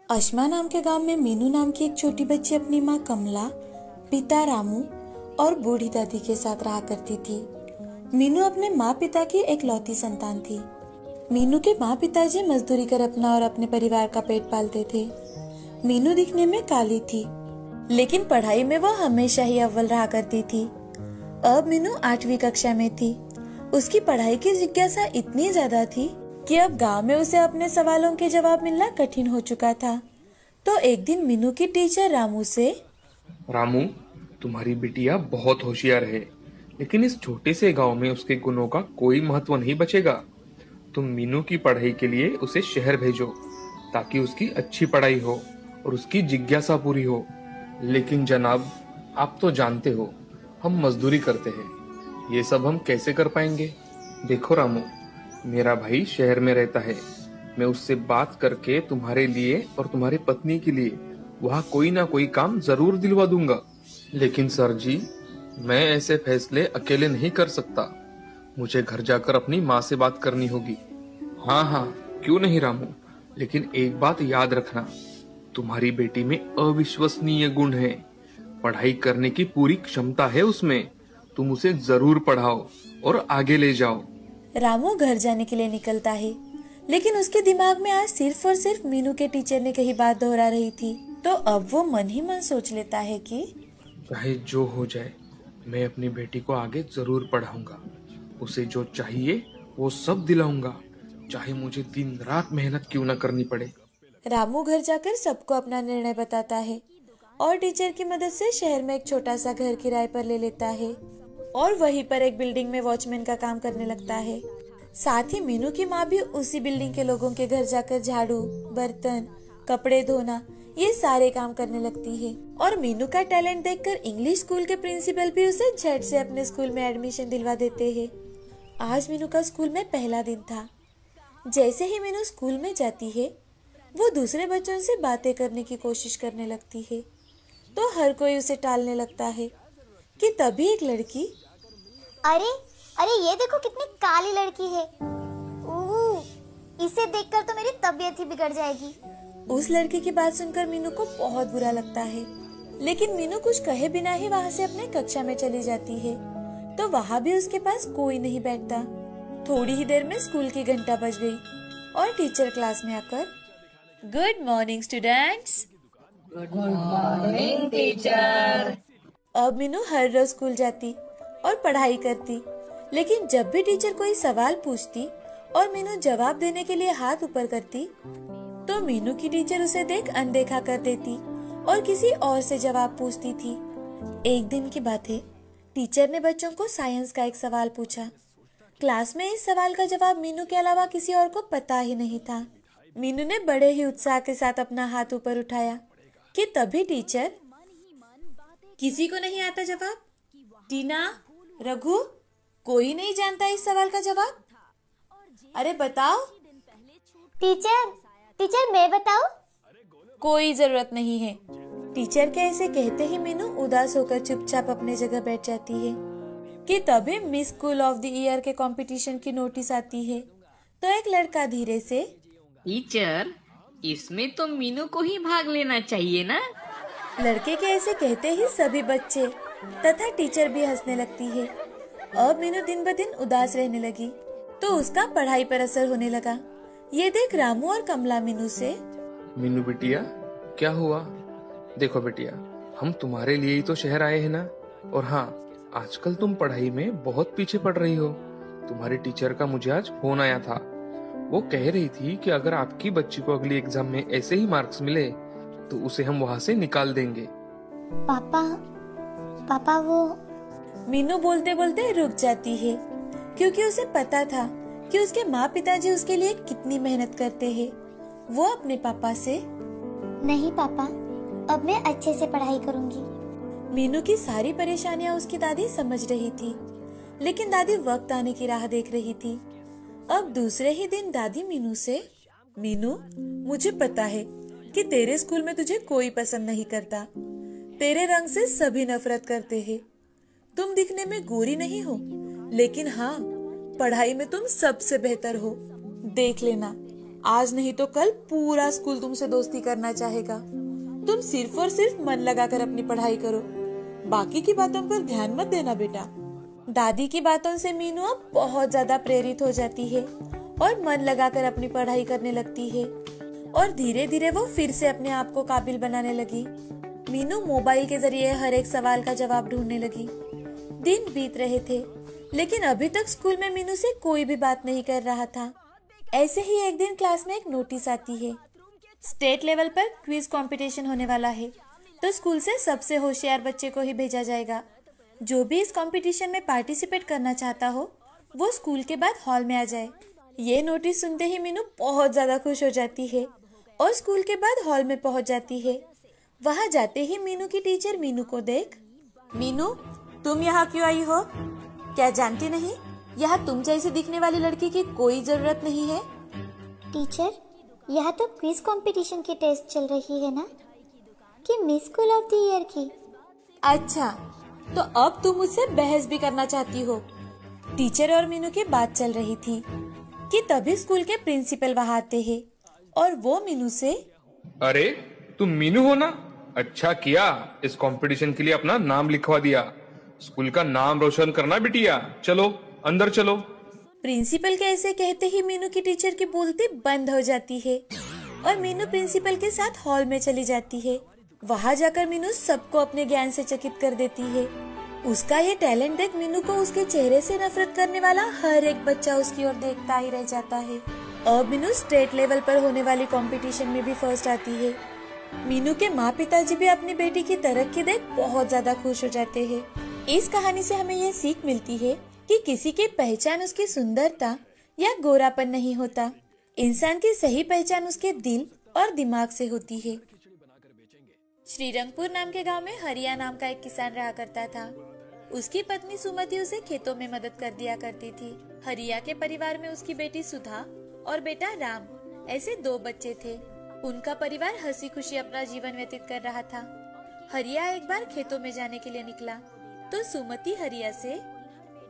अश्मा नाम के गांव में मीनू नाम की एक छोटी बच्ची अपनी माँ कमला, पिता रामू और बूढ़ी दादी के साथ रहा करती थी। मीनू अपने माँ पिता की एकलौती संतान थी। मीनू के माँ पिताजी मजदूरी कर अपना और अपने परिवार का पेट पालते थे। मीनू दिखने में काली थी, लेकिन पढ़ाई में वह हमेशा ही अव्वल रहा करती थी। अब मीनू 8वीं कक्षा में थी। उसकी पढ़ाई की जिज्ञासा इतनी ज्यादा थी कि अब गांव में उसे अपने सवालों के जवाब मिलना कठिन हो चुका था। तो एक दिन मीनू की टीचर रामू से, रामू, तुम्हारी बिटिया बहुत होशियार है, लेकिन इस छोटे से गांव में उसके गुणों का कोई महत्व नहीं बचेगा। तुम मीनू की पढ़ाई के लिए उसे शहर भेजो, ताकि उसकी अच्छी पढ़ाई हो और उसकी जिज्ञासा पूरी हो। लेकिन जनाब, आप तो जानते हो, हम मजदूरी करते हैं, ये सब हम कैसे कर पाएंगे। देखो रामू, मेरा भाई शहर में रहता है। मैं उससे बात करके तुम्हारे लिए और तुम्हारी पत्नी के लिए वहाँ कोई ना कोई काम जरूर दिलवा दूंगा। लेकिन सर जी, मैं ऐसे फैसले अकेले नहीं कर सकता। मुझे घर जाकर अपनी माँ से बात करनी होगी। हाँ हाँ, क्यों नहीं रामू, लेकिन एक बात याद रखना, तुम्हारी बेटी में अविश्वसनीय गुण है। पढ़ाई करने की पूरी क्षमता है उसमें। तुम उसे जरूर पढ़ाओ और आगे ले जाओ। रामू घर जाने के लिए निकलता है, लेकिन उसके दिमाग में आज सिर्फ और सिर्फ मीनू के टीचर ने कही बात दोहरा रही थी। तो अब वो मन ही मन सोच लेता है कि चाहे जो हो जाए, मैं अपनी बेटी को आगे जरूर पढ़ाऊंगा। उसे जो चाहिए वो सब दिलाऊंगा, चाहे मुझे दिन रात मेहनत क्यों न करनी पड़े। रामू घर जाकर सबको अपना निर्णय बताता है और टीचर की मदद से शहर में एक छोटा सा घर किराए पर ले लेता है और वहीं पर एक बिल्डिंग में वॉचमैन का काम करने लगता है। साथ ही मीनू की माँ भी उसी बिल्डिंग के लोगों के घर जाकर झाड़ू, बर्तन, कपड़े धोना, ये सारे काम करने लगती है। और मीनू का टैलेंट देखकर इंग्लिश स्कूल के प्रिंसिपल भी उसे झट से अपने स्कूल में एडमिशन दिलवा देते हैं। आज मीनू का स्कूल में पहला दिन था। जैसे ही मीनू स्कूल में जाती है, वो दूसरे बच्चों से बातें करने की कोशिश करने लगती है, तो हर कोई उसे टालने लगता है कि तभी एक लड़की, अरे अरे, ये देखो कितनी काली लड़की है। इसे देखकर तो मेरी तबीयत ही बिगड़ जाएगी। उस लड़की की बात सुनकर मीनू को बहुत बुरा लगता है, लेकिन मीनू कुछ कहे बिना ही वहाँ से अपने कक्षा में चली जाती है। तो वहाँ भी उसके पास कोई नहीं बैठता। थोड़ी ही देर में स्कूल की घंटा बज गई और टीचर क्लास में आकर, good morning students. Good morning teacher. अब मीनू हर रोज स्कूल जाती और पढ़ाई करती, लेकिन जब भी टीचर कोई सवाल पूछती और मीनू जवाब देने के लिए हाथ ऊपर करती, तो मीनू की टीचर उसे देख अनदेखा कर देती और किसी और से जवाब पूछती थी। एक दिन की बात है, टीचर ने बच्चों को साइंस का एक सवाल पूछा। क्लास में इस सवाल का जवाब मीनू के अलावा किसी और को पता ही नहीं था। मीनू ने बड़े ही उत्साह के साथ अपना हाथ ऊपर उठाया कि तभी टीचर, किसी को नहीं आता जवाब? टीना, रघु, कोई नहीं जानता इस सवाल का जवाब? अरे बताओ। टीचर टीचर, मैं बताऊं? कोई जरूरत नहीं है। टीचर के ऐसे कहते ही मीनू उदास होकर चुपचाप अपने जगह बैठ जाती है कि तभी miss school of the year के कंपटीशन की नोटिस आती है। तो एक लड़का धीरे से, टीचर, इसमें तो मीनू को ही भाग लेना चाहिए ना। लड़के के ऐसे कहते ही सभी बच्चे तथा टीचर भी हंसने लगती है। अब मीनू दिन ब दिन उदास रहने लगी, तो उसका पढ़ाई पर असर होने लगा। ये देख रामू और कमला मीनू से, मीनू बिटिया, क्या हुआ? देखो बिटिया, हम तुम्हारे लिए ही तो शहर आए हैं ना। और हाँ, आजकल तुम पढ़ाई में बहुत पीछे पड़ रही हो। तुम्हारी टीचर का मुझे आज फोन आया था। वो कह रही थी कि अगर आपकी बच्ची को अगली एग्जाम में ऐसे ही मार्क्स मिले तो उसे हम वहाँ से निकाल देंगे। पापा वो। मीनू बोलते बोलते रुक जाती है, क्योंकि उसे पता था कि उसके माँ पिताजी उसके लिए कितनी मेहनत करते हैं। वो अपने पापा से, नहीं पापा, अब मैं अच्छे से पढ़ाई करूंगी। मीनू की सारी परेशानियां उसकी दादी समझ रही थी, लेकिन दादी वक्त आने की राह देख रही थी। अब दूसरे ही दिन दादी मीनू से, मीनू, मुझे पता है कि तेरे स्कूल में तुझे कोई पसंद नहीं करता। तेरे रंग से सभी नफरत करते हैं। तुम दिखने में गोरी नहीं हो, लेकिन हाँ, पढ़ाई में तुम सबसे बेहतर हो। देख लेना, आज नहीं तो कल पूरा स्कूल तुमसे दोस्ती करना चाहेगा। तुम सिर्फ और सिर्फ मन लगाकर अपनी पढ़ाई करो, बाकी की बातों पर ध्यान मत देना बेटा। दादी की बातों से मीनू अब बहुत ज्यादा प्रेरित हो जाती है और मन लगाकर अपनी पढ़ाई करने लगती है और धीरे धीरे वो फिर से अपने आप को काबिल बनाने लगी। मीनू मोबाइल के जरिए हर एक सवाल का जवाब ढूंढने लगी। दिन बीत रहे थे, लेकिन अभी तक स्कूल में मीनू से कोई भी बात नहीं कर रहा था। ऐसे ही एक दिन क्लास में एक नोटिस आती है, स्टेट लेवल पर क्विज कंपटीशन होने वाला है, तो स्कूल से सबसे होशियार बच्चे को ही भेजा जाएगा। जो भी इस कंपटीशन में पार्टिसिपेट करना चाहता हो वो स्कूल के बाद हॉल में आ जाए। ये नोटिस सुनते ही मीनू बहुत ज्यादा खुश हो जाती है और स्कूल के बाद हॉल में पहुंच जाती है। वहां जाते ही मीनू की टीचर मीनू को देख, मीनू तुम यहाँ क्यों आई हो? क्या जानती नहीं यहाँ तुम जैसी दिखने वाली लड़की की कोई जरूरत नहीं है? टीचर, यहाँ तो क्विज कंपटीशन की टेस्ट चल रही है ना, कि miss school of the year की। अच्छा, तो अब तुम मुझसे बहस भी करना चाहती हो? टीचर और मीनू की बात चल रही थी कि तभी स्कूल के प्रिंसिपल वहाँ आते हैं और वो मीनू से, अरे तुम मीनू हो ना? अच्छा किया इस कंपटीशन के लिए अपना नाम लिखवा दिया। स्कूल का नाम रोशन करना बिटिया। चलो अंदर चलो। प्रिंसिपल के ऐसे कहते ही मीनू की टीचर की बोलती बंद हो जाती है और मीनू प्रिंसिपल के साथ हॉल में चली जाती है। वहाँ जाकर मीनू सबको अपने ज्ञान से चकित कर देती है। उसका ये टैलेंट देख मीनू को उसके चेहरे से नफरत करने वाला हर एक बच्चा उसकी ओर देखता ही रह जाता है। अब मीनू स्टेट लेवल पर होने वाली कंपटीशन में भी फर्स्ट आती है। मीनू के माँ पिताजी भी अपनी बेटी की तरक्की देख बहुत ज्यादा खुश हो जाते हैं। इस कहानी से हमें यह सीख मिलती है कि किसी की पहचान उसकी सुंदरता या गोरापन नहीं होता, इंसान की सही पहचान उसके दिल और दिमाग से होती है। श्रीरंगपुर नाम के गांव में हरिया नाम का एक किसान रहा करता था। उसकी पत्नी सुमति उसे खेतों में मदद कर दिया करती थी। हरिया के परिवार में उसकी बेटी सुधा और बेटा राम, ऐसे 2 बच्चे थे। उनका परिवार हंसी खुशी अपना जीवन व्यतीत कर रहा था। हरिया एक बार खेतों में जाने के लिए निकला तो सुमति हरिया से,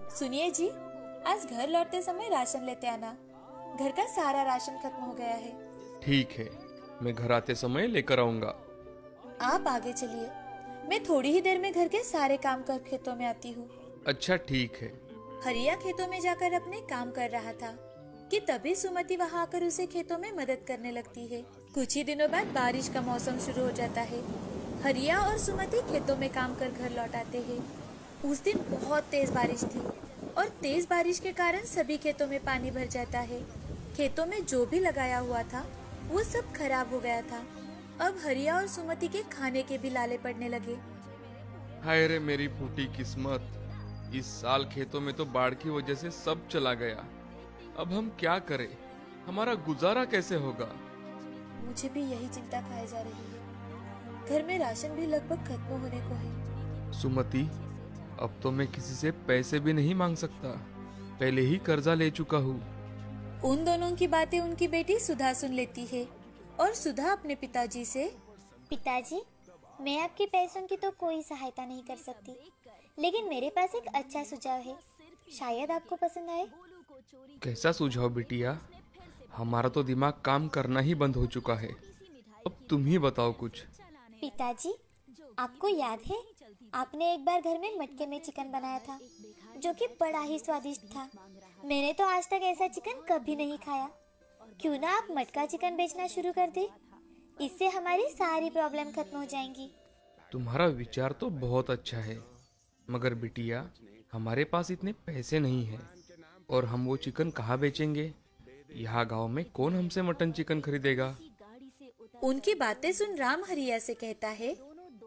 सुनिए जी, आज घर लौटते समय राशन लेते आना, घर का सारा राशन खत्म हो गया है। ठीक है, मैं घर आते समय लेकर आऊंगा। आप आगे चलिए, मैं थोड़ी ही देर में घर के सारे काम कर खेतों में आती हूँ। अच्छा ठीक है। हरिया खेतों में जाकर अपने काम कर रहा था कि तभी सुमति वहाँ आकर उसे खेतों में मदद करने लगती है। कुछ ही दिनों बाद बारिश का मौसम शुरू हो जाता है। हरिया और सुमति खेतों में काम कर घर लौट आते हैं। उस दिन बहुत तेज बारिश थी और तेज बारिश के कारण सभी खेतों में पानी भर जाता है। खेतों में जो भी लगाया हुआ था वो सब खराब हो गया था। अब हरिया और सुमति के खाने के भी लाले पड़ने लगे। हाय रे मेरी फूटी किस्मत, इस साल खेतों में तो बाढ़ की वजह से सब चला गया। अब हम क्या करें? हमारा गुजारा कैसे होगा? मुझे भी यही चिंता खाए जा रही है। घर में राशन भी लगभग खत्म होने को है। सुमति, अब तो मैं किसी से पैसे भी नहीं मांग सकता, पहले ही कर्जा ले चुका हूँ। उन दोनों की बातें उनकी बेटी सुधा सुन लेती है और सुधा अपने पिताजी से, पिताजी, मैं आपके पैसों की तो कोई सहायता नहीं कर सकती, लेकिन मेरे पास एक अच्छा सुझाव है, शायद आपको पसंद आए। कैसा सुझाव बिटिया? हमारा तो दिमाग काम करना ही बंद हो चुका है, अब तुम ही बताओ कुछ। पिताजी, आपको याद है आपने एक बार घर में मटके में चिकन बनाया था, जो कि बड़ा ही स्वादिष्ट था। मैंने तो आज तक ऐसा चिकन कभी नहीं खाया। क्यों ना आप मटका चिकन बेचना शुरू कर दे, इससे हमारी सारी प्रॉब्लम खत्म हो जाएंगी। तुम्हारा विचार तो बहुत अच्छा है, मगर बिटिया हमारे पास इतने पैसे नहीं हैं और हम वो चिकन कहाँ बेचेंगे? यहाँ गांव में कौन हमसे मटन चिकन खरीदेगा? उनकी बातें सुन राम हरिया से कहता है,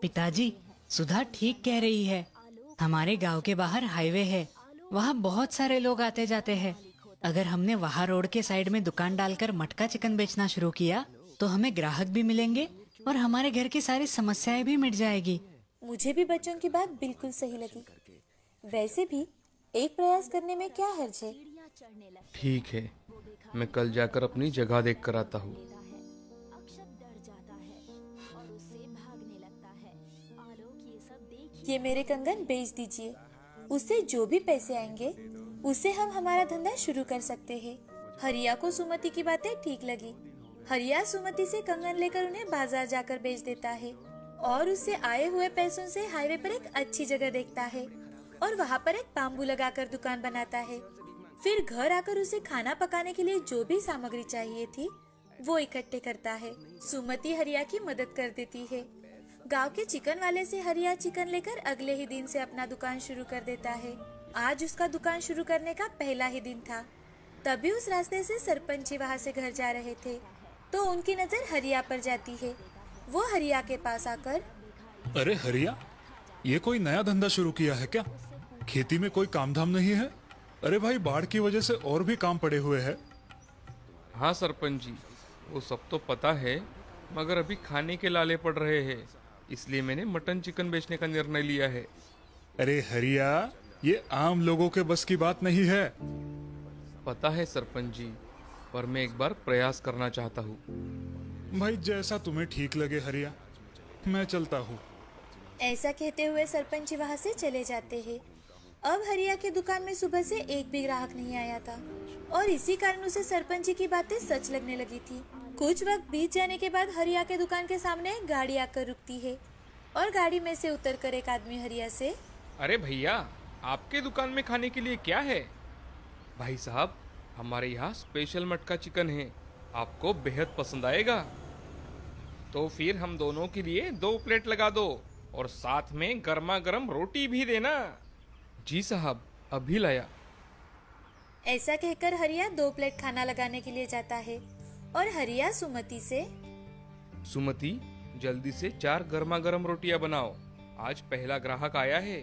पिताजी, सुधा ठीक कह रही है। हमारे गांव के बाहर हाईवे है, वहाँ बहुत सारे लोग आते जाते हैं। अगर हमने वहाँ रोड के साइड में दुकान डालकर मटका चिकन बेचना शुरू किया तो हमें ग्राहक भी मिलेंगे और हमारे घर की सारी समस्याएं भी मिट जाएगी। मुझे भी बच्चों की बात बिल्कुल सही लगी। वैसे भी एक प्रयास करने में क्या हर्ज है। ठीक है, मैं कल जाकर अपनी जगह देख कर आता हूँ। ये मेरे कंगन बेच दीजिए, उससे जो भी पैसे आएंगे उससे हम हमारा धंधा शुरू कर सकते हैं। हरिया को सुमति की बातें ठीक लगी। हरिया सुमति से कंगन लेकर उन्हें बाजार जाकर बेच देता है और उससे आए हुए पैसों से हाईवे पर एक अच्छी जगह देखता है और वहाँ पर एक बाम्बू लगाकर दुकान बनाता है। फिर घर आकर उसे खाना पकाने के लिए जो भी सामग्री चाहिए थी वो इकट्ठे करता है। सुमति हरिया की मदद कर देती है। गांव के चिकन वाले से हरिया चिकन लेकर अगले ही दिन से अपना दुकान शुरू कर देता है। आज उसका दुकान शुरू करने का पहला ही दिन था। तभी उस रास्ते से सरपंच जी वहाँ से घर जा रहे थे तो उनकी नजर हरिया पर जाती है। वो हरिया के पास आकर, अरे हरिया, ये कोई नया धंधा शुरू किया है क्या? खेती में कोई काम धाम नहीं है? अरे भाई, बाढ़ की वजह से और भी काम पड़े हुए हैं। हाँ सरपंच जी, वो सब तो पता है, मगर अभी खाने के लाले पड़ रहे हैं, इसलिए मैंने मटन चिकन बेचने का निर्णय लिया है। अरे हरिया, ये आम लोगों के बस की बात नहीं है। पता है सरपंच जी, पर मैं एक बार प्रयास करना चाहता हूँ। भाई जैसा तुम्हें ठीक लगे हरिया, मैं चलता हूँ। ऐसा कहते हुए सरपंच जी वहाँ से चले जाते हैं। अब हरिया की दुकान में सुबह से एक भी ग्राहक नहीं आया था और इसी कारण उसे सरपंच जी की बातें सच लगने लगी थी। कुछ वक्त बीत जाने के बाद हरिया के दुकान के सामने एक गाड़ी आकर रुकती है और गाड़ी में से उतरकर एक आदमी हरिया से, अरे भैया, आपके दुकान में खाने के लिए क्या है? भाई साहब, हमारे यहाँ स्पेशल मटका चिकन है, आपको बेहद पसंद आएगा। तो फिर हम दोनों के लिए 2 प्लेट लगा दो और साथ में गर्मा गर्म रोटी भी देना। जी साहब, अभी लाया। ऐसा कहकर हरिया 2 प्लेट खाना लगाने के लिए जाता है और हरिया सुमति से, सुमति, जल्दी से 4 गर्मा गर्म रोटियां बनाओ, आज पहला ग्राहक आया है,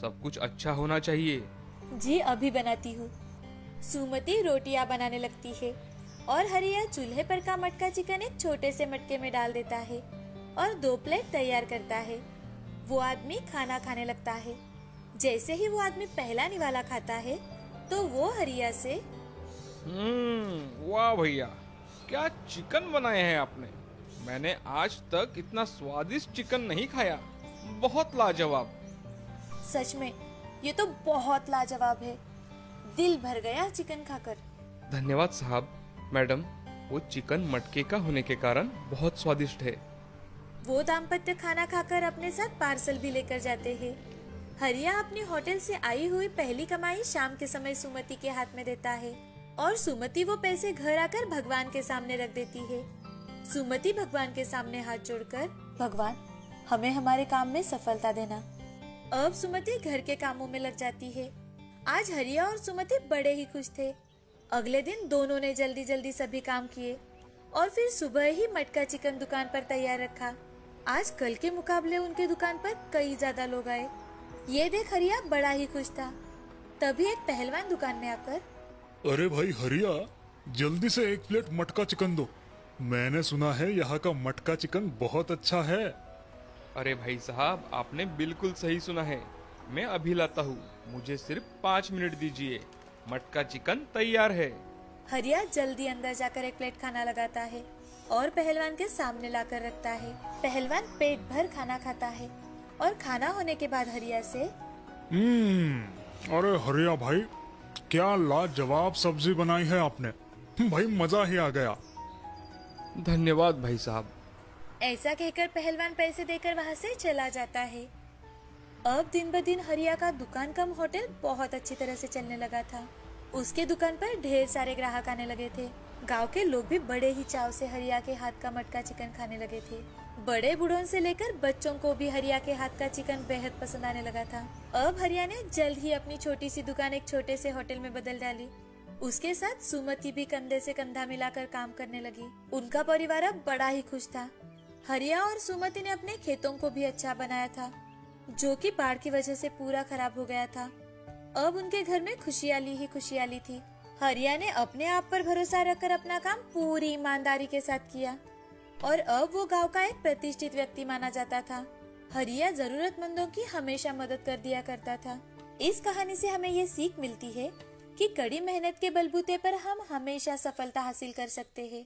सब कुछ अच्छा होना चाहिए। जी अभी बनाती हूँ। सुमति रोटियां बनाने लगती है और हरिया चूल्हे पर का मटका चिकन एक छोटे से मटके में डाल देता है और 2 प्लेट तैयार करता है। वो आदमी खाना खाने लगता है। जैसे ही वो आदमी पहला निवाला खाता है तो वो हरिया से, वाह भैया, क्या चिकन बनाए हैं आपने। मैंने आज तक इतना स्वादिष्ट चिकन नहीं खाया, बहुत लाजवाब। सच में ये तो बहुत लाजवाब है, दिल भर गया चिकन खाकर। धन्यवाद साहब। मैडम, वो चिकन मटके का होने के कारण बहुत स्वादिष्ट है। वो दाम्पत्य खाना खाकर अपने साथ पार्सल भी लेकर जाते हैं। हरिया अपनी होटल से आई हुई पहली कमाई शाम के समय सुमति के हाथ में देता है और सुमति वो पैसे घर आकर भगवान के सामने रख देती है। सुमति भगवान के सामने हाथ जोड़कर, भगवान हमें हमारे काम में सफलता देना। अब सुमति घर के कामों में लग जाती है। आज हरिया और सुमति बड़े ही खुश थे। अगले दिन दोनों ने जल्दी जल्दी सभी काम किए और फिर सुबह ही मटका चिकन दुकान पर तैयार रखा। आज कल के मुकाबले उनके दुकान पर कई ज्यादा लोग आए। ये देख हरिया बड़ा ही खुश था। तभी एक पहलवान दुकान में आकर, अरे भाई हरिया, जल्दी से 1 प्लेट मटका चिकन दो, मैंने सुना है यहाँ का मटका चिकन बहुत अच्छा है। अरे भाई साहब, आपने बिल्कुल सही सुना है, मैं अभी लाता हूँ, मुझे सिर्फ 5 मिनट दीजिए, मटका चिकन तैयार है। हरिया जल्दी अंदर जाकर 1 प्लेट खाना लगाता है और पहलवान के सामने लाकर रखता है। पहलवान पेट भर खाना खाता है और खाना होने के बाद हरिया से, अरे हरिया भाई, क्या लाजवाब सब्जी बनाई है आपने, भाई मजा ही आ गया। धन्यवाद भाई साहब। ऐसा कहकर पहलवान पैसे देकर वहाँ से चला जाता है। अब दिन ब दिन हरिया का दुकान कम होटल बहुत अच्छी तरह से चलने लगा था। उसके दुकान पर ढेर सारे ग्राहक आने लगे थे। गांव के लोग भी बड़े ही चाव से हरिया के हाथ का मटका चिकन खाने लगे थे। बड़े बूढ़ों से लेकर बच्चों को भी हरिया के हाथ का चिकन बेहद पसंद आने लगा था। अब हरिया ने जल्द ही अपनी छोटी सी दुकान एक छोटे से होटल में बदल डाली। उसके साथ सुमति भी कंधे से कंधा मिलाकर काम करने लगी। उनका परिवार अब बड़ा ही खुश था। हरिया और सुमति ने अपने खेतों को भी अच्छा बनाया था, जो कि बाढ़ की वजह से पूरा खराब हो गया था। अब उनके घर में खुशहाली ही खुशहाली थी। हरिया ने अपने आप पर भरोसा रखकर अपना काम पूरी ईमानदारी के साथ किया और अब वो गांव का एक प्रतिष्ठित व्यक्ति माना जाता था। हरिया जरूरतमंदों की हमेशा मदद कर दिया करता था। इस कहानी से हमें ये सीख मिलती है कि कड़ी मेहनत के बलबूते पर हम हमेशा सफलता हासिल कर सकते हैं।